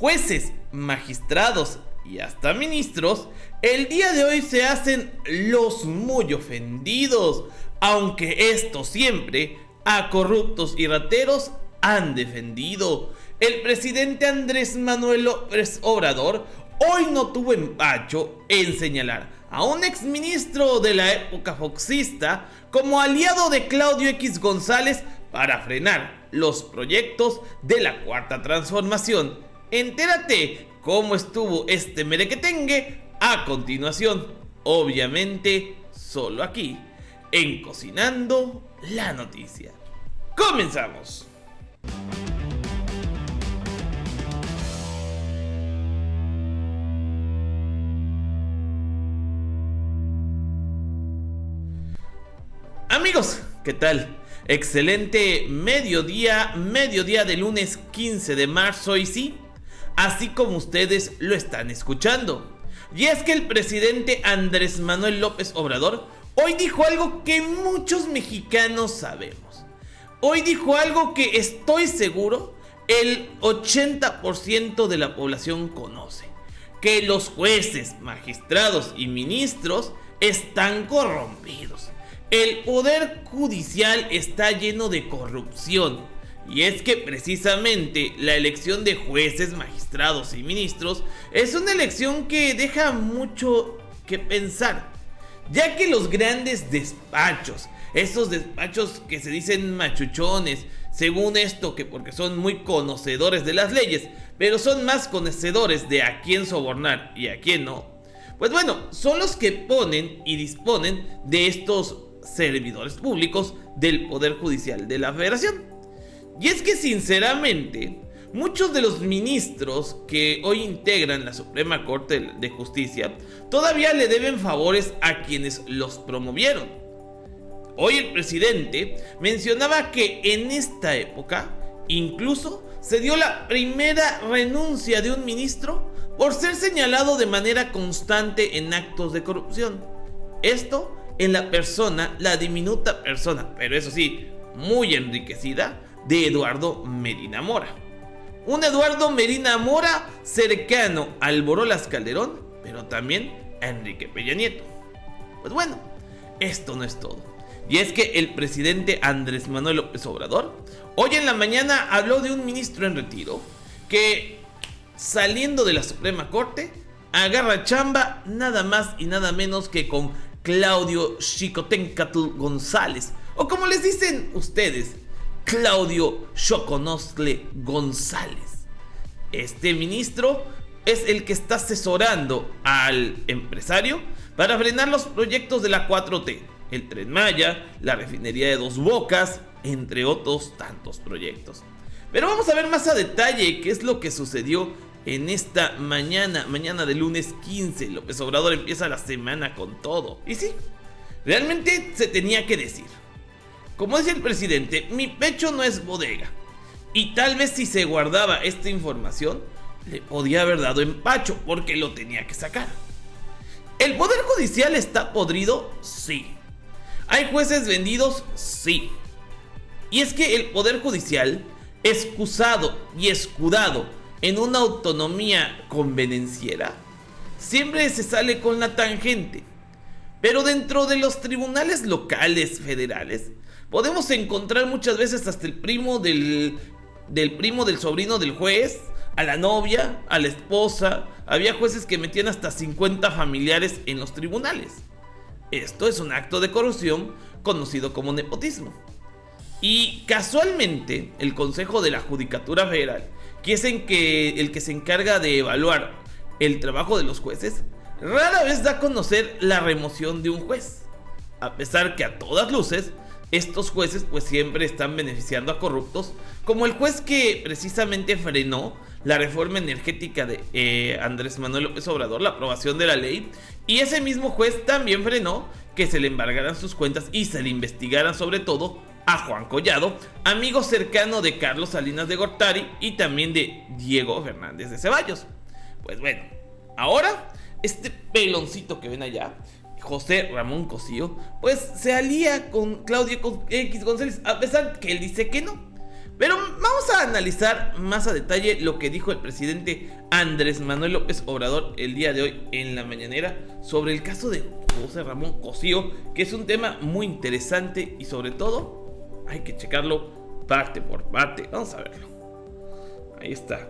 jueces, magistrados y hasta ministros, el día de hoy se hacen los muy ofendidos, aunque esto siempre a corruptos y rateros han defendido. El presidente Andrés Manuel López Obrador hoy no tuvo empacho en señalar a un exministro de la época foxista como aliado de Claudio X González para frenar los proyectos de la Cuarta Transformación. Entérate cómo estuvo este merequetengue a continuación, obviamente solo aquí, en Cocinando la Noticia. ¡Comenzamos! Amigos, ¿qué tal? Excelente mediodía de lunes 15 de marzo y sí, así como ustedes lo están escuchando. Y es que el presidente Andrés Manuel López Obrador hoy dijo algo que muchos mexicanos sabemos. Hoy dijo algo que estoy seguro el 80% de la población conoce: que los jueces, magistrados y ministros están corrompidos. El poder judicial está lleno de corrupción. Y es que precisamente la elección de jueces, magistrados y ministros es una elección que deja mucho que pensar, ya que los grandes despachos, esos despachos que se dicen machuchones, según esto, que porque son muy conocedores de las leyes, pero son más conocedores de a quién sobornar y a quién no, pues bueno, son los que ponen y disponen de estos servidores públicos del Poder Judicial de la Federación. Y es que sinceramente, muchos de los ministros que hoy integran la Suprema Corte de Justicia todavía le deben favores a quienes los promovieron. Hoy el presidente mencionaba que en esta época incluso se dio la primera renuncia de un ministro por ser señalado de manera constante en actos de corrupción. Esto en la persona, la diminuta persona, pero eso sí, muy enriquecida, de Eduardo Medina Mora. Un Eduardo Medina Mora cercano al Borolas Calderón, pero también a Enrique Peña Nieto. Pues bueno, esto no es todo. Y es que el presidente Andrés Manuel López Obrador hoy en la mañana habló de un ministro en retiro que, saliendo de la Suprema Corte, agarra chamba nada más y nada menos que con Claudio Xicoténcatl González, o como les dicen ustedes, Claudio Xoconostle González. Este ministro es el que está asesorando al empresario para frenar los proyectos de la 4T, el Tren Maya, la refinería de Dos Bocas, entre otros tantos proyectos. Pero vamos a ver más a detalle qué es lo que sucedió en esta mañana de lunes 15. López Obrador empieza la semana con todo. Y sí, realmente se tenía que decir. Como dice el presidente, mi pecho no es bodega. Y tal vez si se guardaba esta información, le podía haber dado empacho porque lo tenía que sacar. ¿El poder judicial está podrido? Sí. ¿Hay jueces vendidos? Sí. Y es que el poder judicial, excusado y escudado en una autonomía convenenciera, siempre se sale con la tangente. Pero dentro de los tribunales locales federales podemos encontrar muchas veces hasta el primo del sobrino del juez, a la novia, a la esposa. Había jueces que metían hasta 50 familiares en los tribunales. Esto es un acto de corrupción conocido como nepotismo. Y casualmente el Consejo de la Judicatura Federal, que es el que se encarga de evaluar el trabajo de los jueces, rara vez da a conocer la remoción de un juez, a pesar que a todas luces estos jueces pues siempre están beneficiando a corruptos, como el juez que precisamente frenó la reforma energética de Andrés Manuel López Obrador, la aprobación de la ley, y ese mismo juez también frenó que se le embargaran sus cuentas y se le investigaran sobre todo a Juan Collado, amigo cercano de Carlos Salinas de Gortari y también de Diego Fernández de Ceballos. Pues bueno, ahora este peloncito que ven allá, José Ramón Cosío, pues se alía con Claudio X González, a pesar que él dice que no. Pero vamos a analizar más a detalle lo que dijo el presidente Andrés Manuel López Obrador el día de hoy en la mañanera sobre el caso de José Ramón Cosío, que es un tema muy interesante y sobre todo hay que checarlo parte por parte. Vamos a verlo. Ahí está.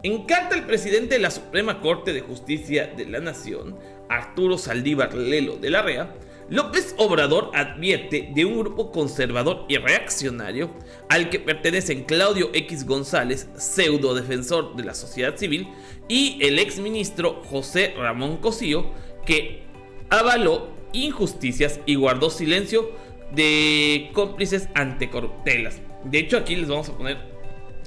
En carta al presidente de la Suprema Corte de Justicia de la Nación, Arturo Saldívar Lelo de la REA, López Obrador advierte de un grupo conservador y reaccionario al que pertenecen Claudio X González, pseudo defensor de la sociedad civil, y el exministro José Ramón Cosío, que avaló injusticias y guardó silencio de cómplices ante corruptelas. De hecho, aquí les vamos a poner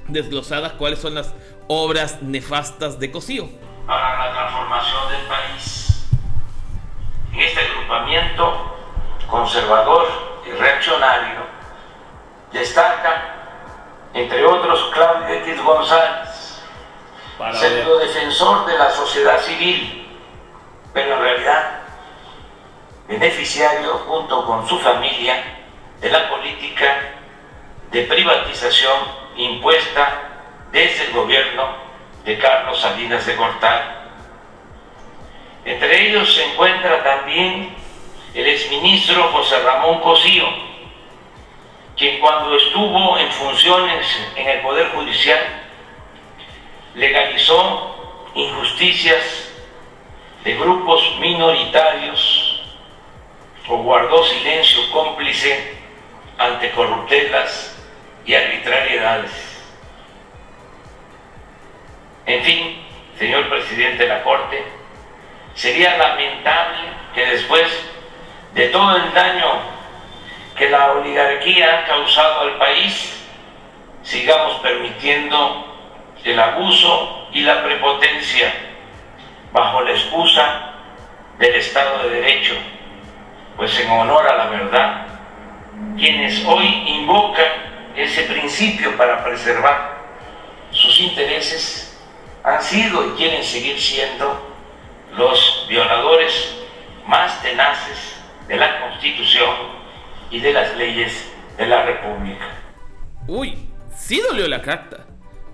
desglosadas cuáles son las obras nefastas de Cosío. Para la transformación del país. En este agrupamiento conservador y reaccionario destaca, entre otros, Claudio X González, pseudo defensor de la sociedad civil, pero en realidad beneficiario junto con su familia de la política de privatización impuesta desde el gobierno de Carlos Salinas de Gortari. Entre ellos se encuentra también el exministro José Ramón Cosío, quien cuando estuvo en funciones en el Poder Judicial legalizó injusticias de grupos minoritarios o guardó silencio cómplice ante corruptelas y arbitrariedades. En fin, señor presidente de la Corte, sería lamentable que después de todo el daño que la oligarquía ha causado al país, sigamos permitiendo el abuso y la prepotencia bajo la excusa del Estado de Derecho, pues en honor a la verdad, quienes hoy invocan ese principio para preservar sus intereses han sido y quieren seguir siendo los violadores más tenaces de la Constitución y de las leyes de la República. Uy, sí dolió la carta,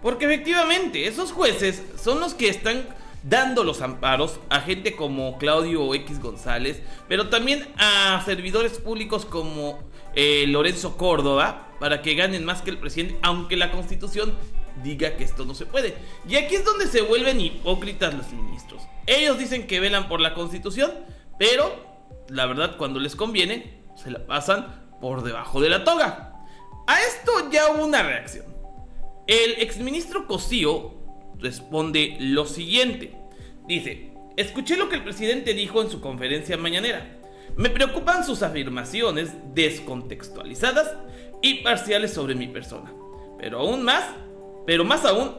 porque efectivamente esos jueces son los que están dando los amparos a gente como Claudio X González, pero también a servidores públicos como Lorenzo Córdoba, para que ganen más que el presidente, aunque la Constitución diga que esto no se puede. Y aquí es donde se vuelven hipócritas los ministros. Ellos dicen que velan por la Constitución, pero la verdad, cuando les conviene, se la pasan por debajo de la toga. A esto ya hubo una reacción. El exministro Cosío responde lo siguiente. Dice: escuché lo que el presidente dijo en su conferencia mañanera. Me preocupan sus afirmaciones descontextualizadas y parciales sobre mi persona. Pero más aún,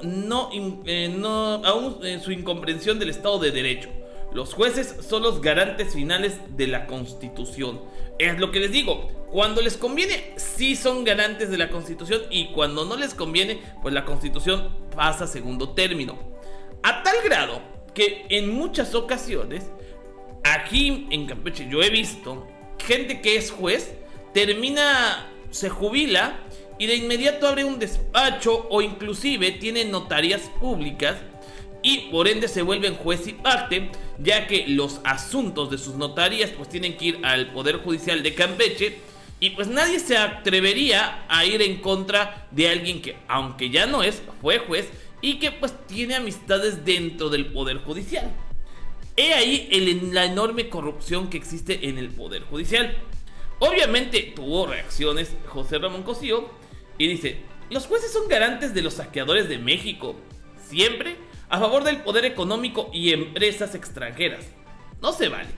su incomprensión del Estado de Derecho. Los jueces son los garantes finales de la Constitución. Es lo que les digo. Cuando les conviene, sí son garantes de la Constitución, y cuando no les conviene, pues la Constitución pasa a segundo término. A tal grado que en muchas ocasiones, aquí en Campeche, yo he visto gente que es juez, se jubila y de inmediato abre un despacho o inclusive tiene notarías públicas y por ende se vuelven juez y parte, ya que los asuntos de sus notarías pues tienen que ir al Poder Judicial de Campeche, y pues nadie se atrevería a ir en contra de alguien que, aunque ya no es, fue juez y que pues tiene amistades dentro del Poder Judicial. He ahí la enorme corrupción que existe en el Poder Judicial. Obviamente tuvo reacciones José Ramón Cosío y dice: los jueces son garantes de los saqueadores de México, siempre a favor del poder económico y empresas extranjeras. No se vale.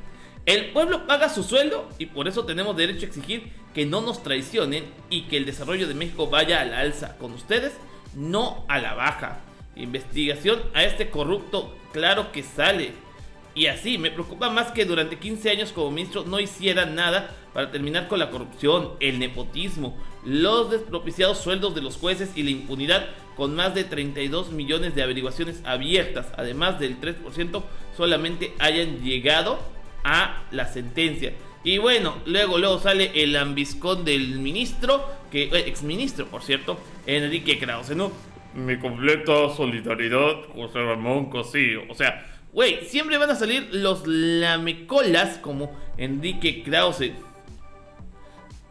El pueblo paga su sueldo y por eso tenemos derecho a exigir que no nos traicionen y que el desarrollo de México vaya a la alza con ustedes, no a la baja. Investigación a este corrupto, claro que sale. Y así, me preocupa más que durante 15 años como ministro no hiciera nada para terminar con la corrupción, el nepotismo, los despropiciados sueldos de los jueces y la impunidad, con más de 32 millones de averiguaciones abiertas, además del 3% solamente hayan llegado a la sentencia. Y bueno, luego sale el lambiscón del ministro que exministro, por cierto, Enrique Krause, ¿no? Mi completa solidaridad, José Ramón Cosío. O sea, güey, siempre van a salir los lamecolas como Enrique Krause.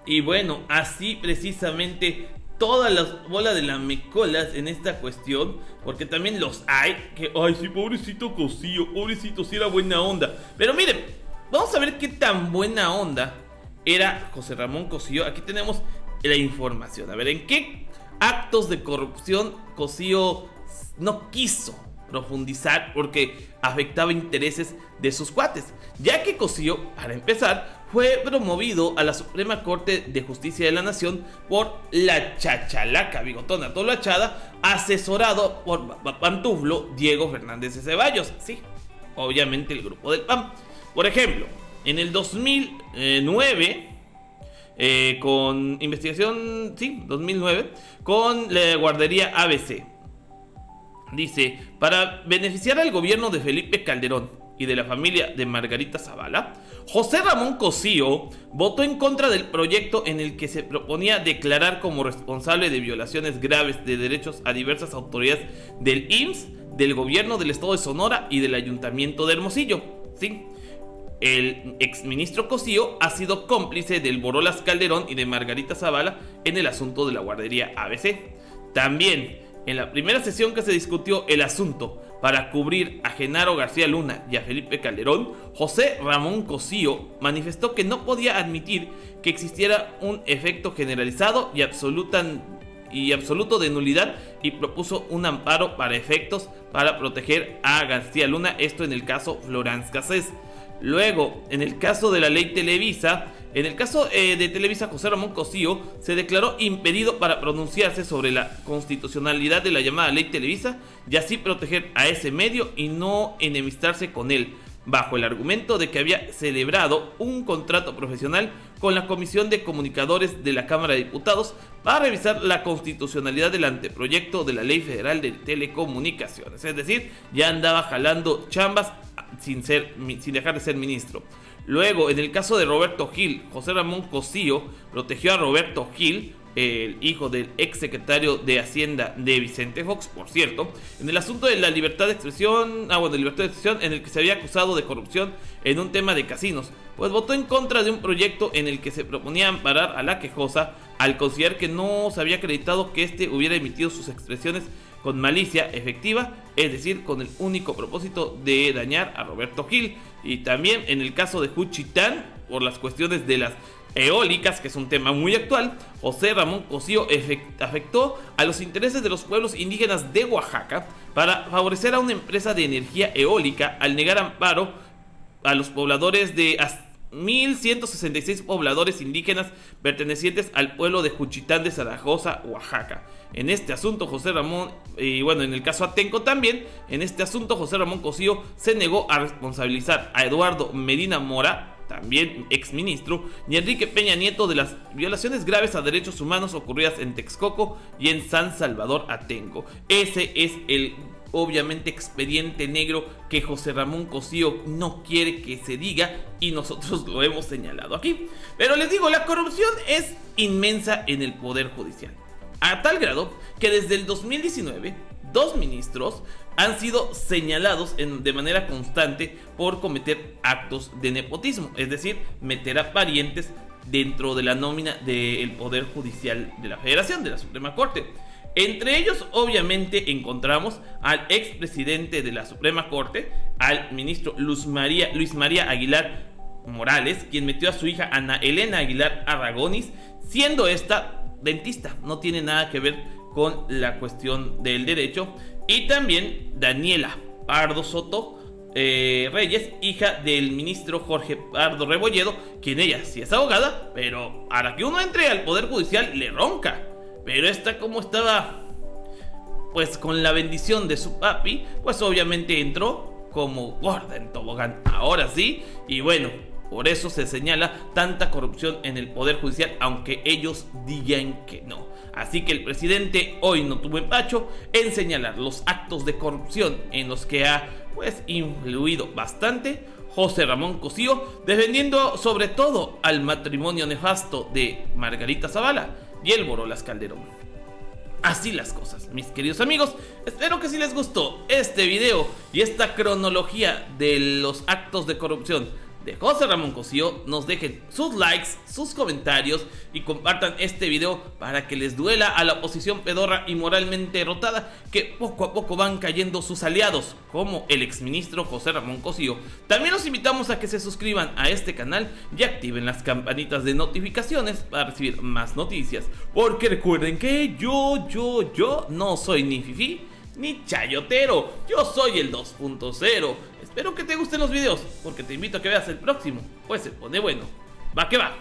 Y bueno, así precisamente todas las bolas de lamecolas en esta cuestión, porque también los hay que, ay, sí, pobrecito Cosío, pobrecito, sí era buena onda. Pero miren, vamos a ver qué tan buena onda era José Ramón Cosío. Aquí tenemos la información. A ver, ¿en qué actos de corrupción Cosío no quiso profundizar porque afectaba intereses de sus cuates? Ya que Cosío, para empezar, fue promovido a la Suprema Corte de Justicia de la Nación por la chachalaca bigotona tolachada, asesorado por Pantuflo Diego Fernández de Ceballos. Sí, obviamente el grupo del PAN. Por ejemplo, en el 2009, con investigación, sí, 2009, con la guardería ABC. Dice, para beneficiar al gobierno de Felipe Calderón y de la familia de Margarita Zavala, José Ramón Cosío votó en contra del proyecto en el que se proponía declarar como responsable de violaciones graves de derechos a diversas autoridades del IMSS, del gobierno del estado de Sonora y del ayuntamiento de Hermosillo. Sí, el exministro Cosío ha sido cómplice del Borolas Calderón y de Margarita Zavala en el asunto de la guardería ABC. También, en la primera sesión que se discutió el asunto para cubrir a Genaro García Luna y a Felipe Calderón, José Ramón Cosío manifestó que no podía admitir que existiera un efecto generalizado y absoluto de nulidad, y propuso un amparo para efectos para proteger a García Luna, esto en el caso Florence Cassés. Luego, en el caso de la ley Televisa, de Televisa, José Ramón Cosío se declaró impedido para pronunciarse sobre la constitucionalidad de la llamada ley Televisa y así proteger a ese medio y no enemistarse con él, bajo el argumento de que había celebrado un contrato profesional con la Comisión de Comunicadores de la Cámara de Diputados para revisar la constitucionalidad del anteproyecto de la Ley Federal de Telecomunicaciones. Es decir, ya andaba jalando chambas sin dejar de ser ministro. Luego, en el caso de Roberto Gil, José Ramón Cosío protegió a Roberto Gil, el hijo del ex secretario de Hacienda de Vicente Fox, por cierto, en el asunto de la libertad de expresión, en el que se había acusado de corrupción en un tema de casinos, pues votó en contra de un proyecto en el que se proponía amparar a la quejosa al considerar que no se había acreditado que éste hubiera emitido sus expresiones con malicia efectiva, es decir, con el único propósito de dañar a Roberto Gil. Y también en el caso de Juchitán, por las cuestiones de las eólicas, que es un tema muy actual, José Ramón Cosío afectó a los intereses de los pueblos indígenas de Oaxaca para favorecer a una empresa de energía eólica al negar amparo a los pobladores de 1,166 pobladores indígenas pertenecientes al pueblo de Juchitán de Zaragoza, Oaxaca. En este asunto, José Ramón, en el caso Atenco también, en este asunto José Ramón Cosío se negó a responsabilizar a Eduardo Medina Mora, también exministro, y Enrique Peña Nieto de las violaciones graves a derechos humanos ocurridas en Texcoco y en San Salvador Atenco. Ese es el, obviamente, expediente negro que José Ramón Cosío no quiere que se diga y nosotros lo hemos señalado aquí. Pero les digo, la corrupción es inmensa en el Poder Judicial, a tal grado que desde el 2019 2 ministros han sido señalados de manera constante por cometer actos de nepotismo, es decir, meter a parientes dentro de la nómina del Poder Judicial de la Federación, de la Suprema Corte. Entre ellos, obviamente, encontramos al expresidente de la Suprema Corte, al ministro Luis María Aguilar Morales, quien metió a su hija Ana Elena Aguilar Arragonis, siendo esta dentista, no tiene nada que ver con la cuestión del derecho. Y también Daniela Pardo Soto Reyes, hija del ministro Jorge Pardo Rebolledo, quien ella sí es abogada, pero para que uno entre al Poder Judicial le ronca. Pero esta, como estaba pues con la bendición de su papi, pues obviamente entró como gorda en tobogán, ahora sí. Y bueno, por eso se señala tanta corrupción en el Poder Judicial, aunque ellos digan que no. Así que el presidente hoy no tuvo empacho en señalar los actos de corrupción en los que ha pues influido bastante José Ramón Cosío, defendiendo sobre todo al matrimonio nefasto de Margarita Zavala y el Borolas Calderón. Así las cosas, mis queridos amigos. Espero que si les gustó este video y esta cronología de los actos de corrupción de José Ramón Cosío, nos dejen sus likes, sus comentarios y compartan este video para que les duela a la oposición pedorra y moralmente derrotada, que poco a poco van cayendo sus aliados, como el exministro José Ramón Cosío. También los invitamos a que se suscriban a este canal y activen las campanitas de notificaciones para recibir más noticias, porque recuerden que yo no soy ni fifí ni chayotero, yo soy el 2.0. Espero que te gusten los videos, porque te invito a que veas el próximo, pues se pone bueno. Va que va.